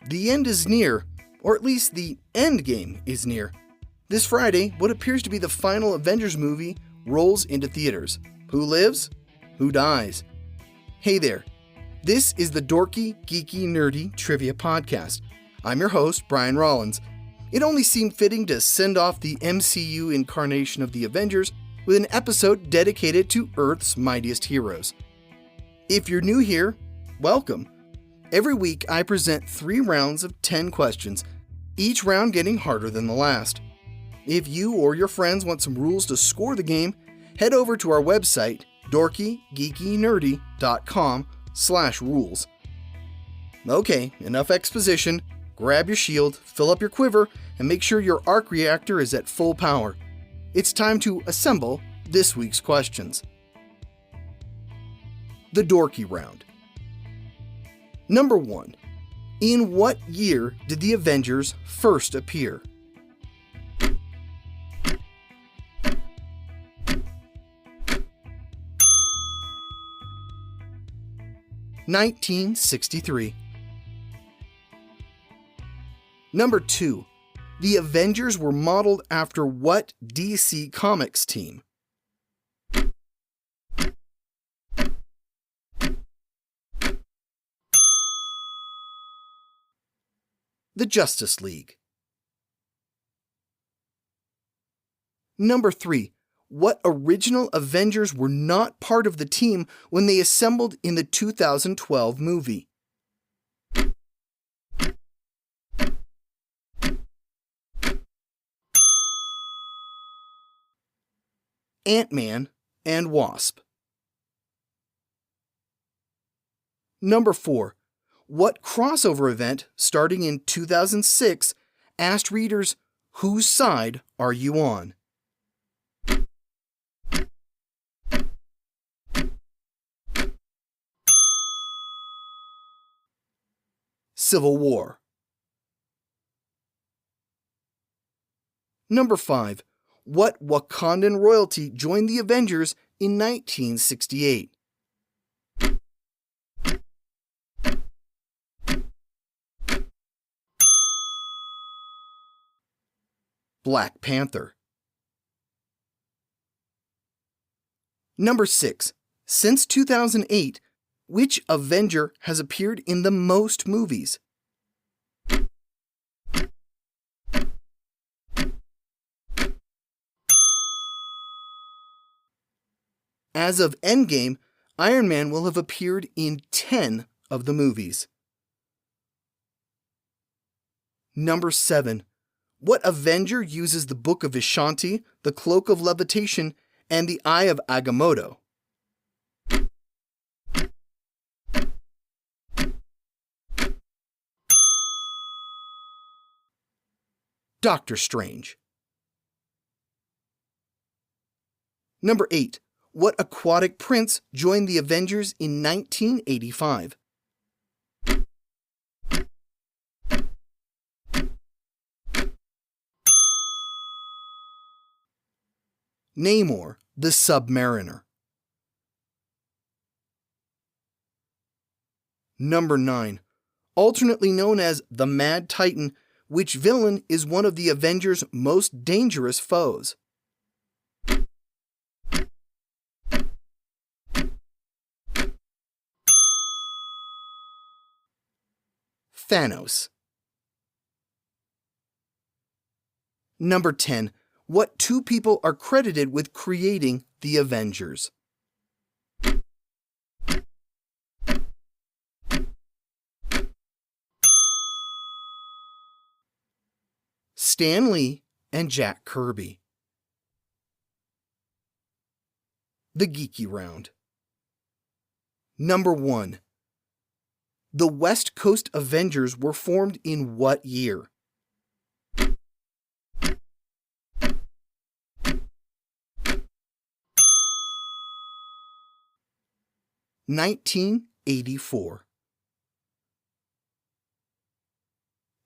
The end is near, or at least the Endgame is near. This Friday, what appears to be the final Avengers movie rolls into theaters. Who lives? Who dies? Hey there. This is the Dorky, Geeky, Nerdy Trivia Podcast. I'm your host, Brian Rollins. It only seemed fitting to send off the MCU incarnation of the Avengers with an episode dedicated to Earth's mightiest heroes. If you're new here, welcome. Every week I present 3 rounds of 10 questions, each round getting harder than the last. If you or your friends want some rules to score the game, head over to our website, dorkygeekynerdy.com/rules. Okay, enough exposition. Grab your shield, fill up your quiver, and make sure your arc reactor is at full power. It's time to assemble this week's questions. The Dorky Round. Number 1. In what year did the Avengers first appear? (1963). Number 2. The Avengers were modeled after what DC Comics team? The Justice League. Number 3. What original Avengers were not part of the team when they assembled in the 2012 movie? Ant-Man and Wasp. Number 4. What crossover event, starting in 2006, asked readers, "Whose side are you on?" Civil War. Number 5. What Wakandan royalty joined the Avengers in 1968? Black Panther. Number 6. Since 2008, which Avenger has appeared in the most movies? As of Endgame, Iron Man will have appeared in 10 of the movies. Number 7. What Avenger uses the Book of Vishanti, the Cloak of Levitation, and the Eye of Agamotto? Doctor Strange. Number 8. What aquatic prince joined the Avengers in 1985? Namor, the Submariner. Number 9. Alternately known as the Mad Titan, which villain is one of the Avengers' most dangerous foes? Thanos. Number 10. What 2 people are credited with creating the Avengers? Stan Lee and Jack Kirby. The Geeky Round. Number 1. The West Coast Avengers were formed in what year? (1984).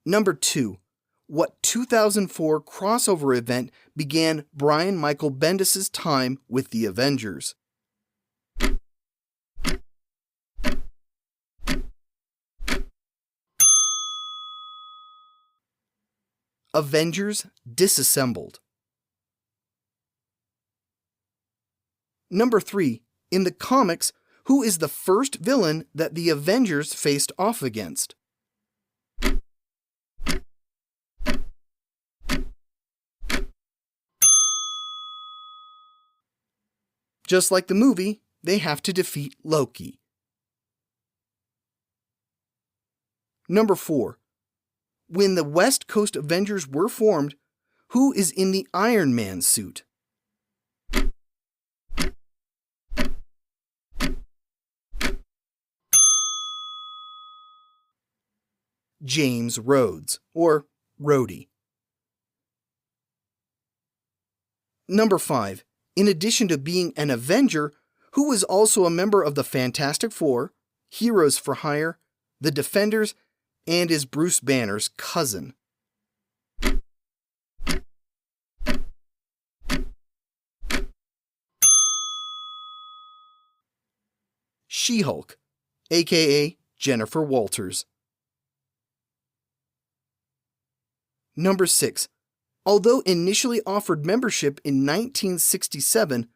Number 2. What 2004 crossover event began Brian Michael Bendis' time with the Avengers? Avengers Disassembled. Number 3. In the comics, who is the first villain that the Avengers faced off against? Just like the movie, they have to defeat Loki. Number 4. When the West Coast Avengers were formed, who is in the Iron Man suit? James Rhodes, or Rhodey. Number 5. In addition to being an Avenger, who was also a member of the Fantastic Four, Heroes for Hire, the Defenders, and is Bruce Banner's cousin? She-Hulk, aka Jennifer Walters. Number 6. Although initially offered membership in 1967,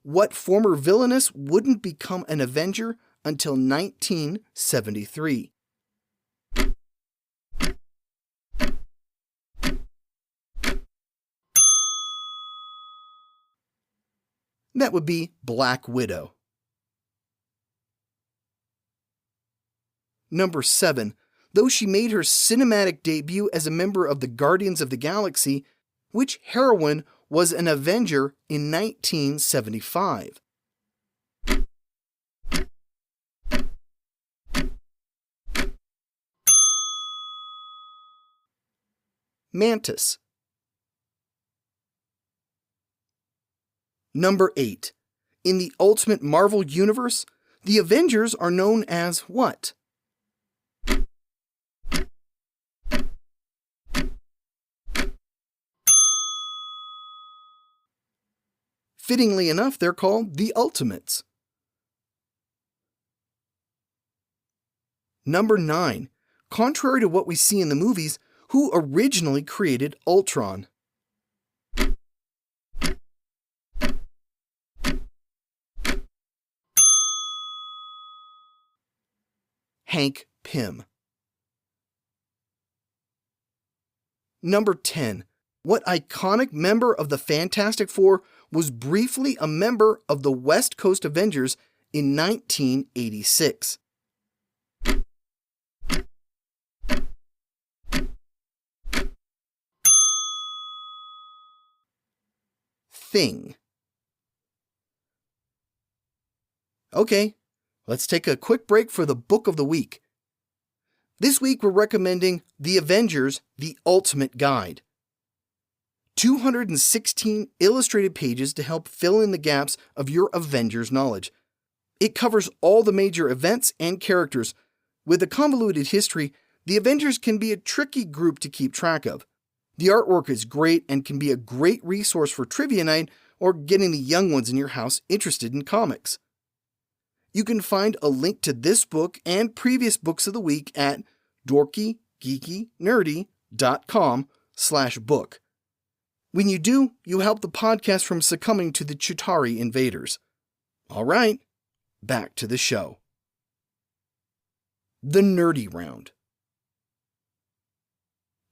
what former villainess wouldn't become an Avenger until 1973? That would be Black Widow. Number 7. Though she made her cinematic debut as a member of the Guardians of the Galaxy, which heroine was an Avenger in 1975? Mantis. Number 8. In the Ultimate Marvel Universe, the Avengers are known as what? Fittingly enough, they're called the Ultimates. Number 9. Contrary to what we see in the movies, who originally created Ultron? Hank Pym. Number 10. What iconic member of the Fantastic Four was briefly a member of the West Coast Avengers in 1986? Thing. Okay, let's take a quick break for the book of the week. This week we're recommending The Avengers, The Ultimate Guide. 216 illustrated pages to help fill in the gaps of your Avengers knowledge. It covers all the major events and characters. With a convoluted history, the Avengers can be a tricky group to keep track of. The artwork is great and can be a great resource for trivia night or getting the young ones in your house interested in comics. You can find a link to this book and previous books of the week at dorkygeekynerdy.com/book. When you do, you help the podcast from succumbing to the Chitauri invaders. All right, back to the show. The Nerdy Round.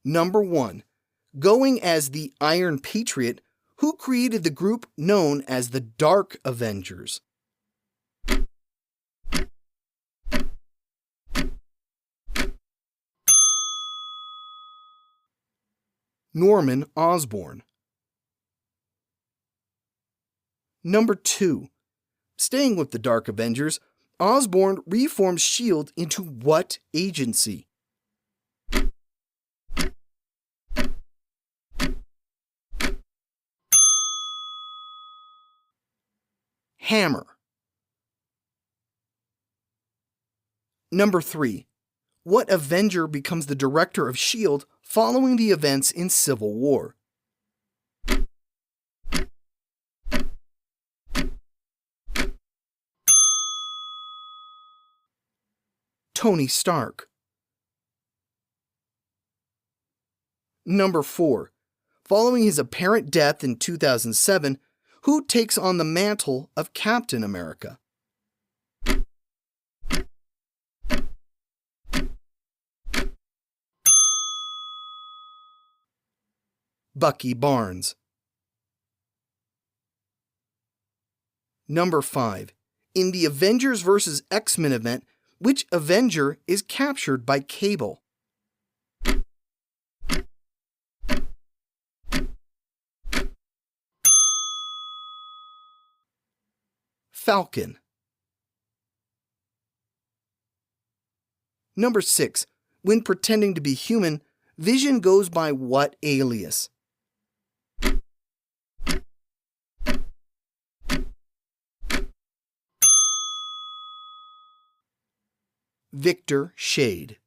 Number 1. Going as the Iron Patriot, who created the group known as the Dark Avengers? Norman Osborn. Number 2. Staying with the Dark Avengers, Osborn reforms S.H.I.E.L.D. into what agency? Hammer. Number 3. What Avenger becomes the director of S.H.I.E.L.D. following the events in Civil War? Tony Stark. Number 4. Following his apparent death in 2007, who takes on the mantle of Captain America? Bucky Barnes. Number 5. In the Avengers vs. X-Men event, which Avenger is captured by Cable? Falcon. Number 6. When pretending to be human, Vision goes by what alias? Victor Shade.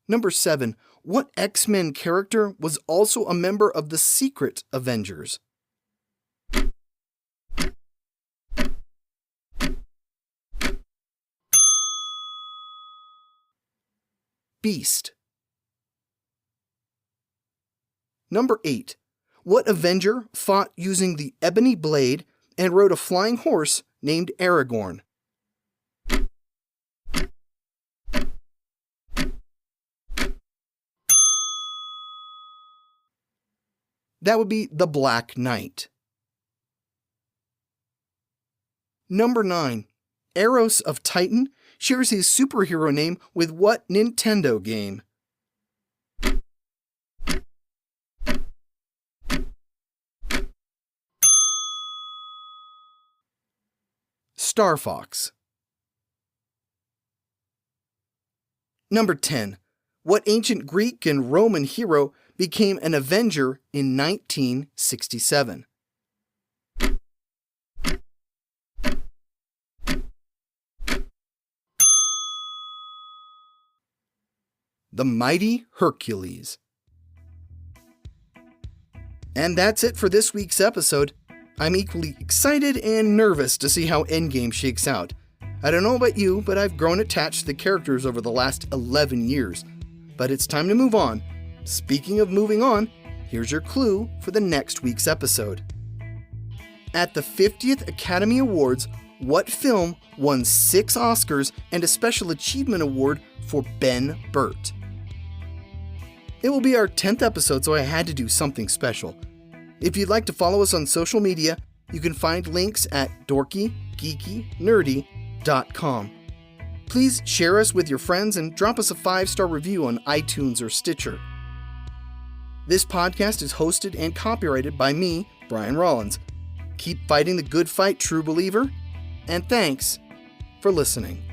Number 7. What X-Men character was also a member of the Secret Avengers? Beast. Number 8. What Avenger fought using the ebony blade and rode a flying horse named Aragorn? That would be the Black Knight. Number 9. Eros of Titan shares his superhero name with what Nintendo game? Star Fox. Number 10. What ancient Greek and Roman hero became an Avenger in 1967? The mighty Hercules. And that's it for this week's episode. I'm equally excited and nervous to see how Endgame shakes out. I don't know about you, but I've grown attached to the characters over the last 11 years. But it's time to move on. Speaking of moving on, here's your clue for the next week's episode. At the 50th Academy Awards, what film won 6 Oscars and a Special Achievement Award for Ben Burt? It will be our 10th episode, so I had to do something special. If you'd like to follow us on social media, you can find links at dorkygeekynerdy.com. Please share us with your friends and drop us a 5-star review on iTunes or Stitcher. This podcast is hosted and copyrighted by me, Brian Rollins. Keep fighting the good fight, true believer, and thanks for listening.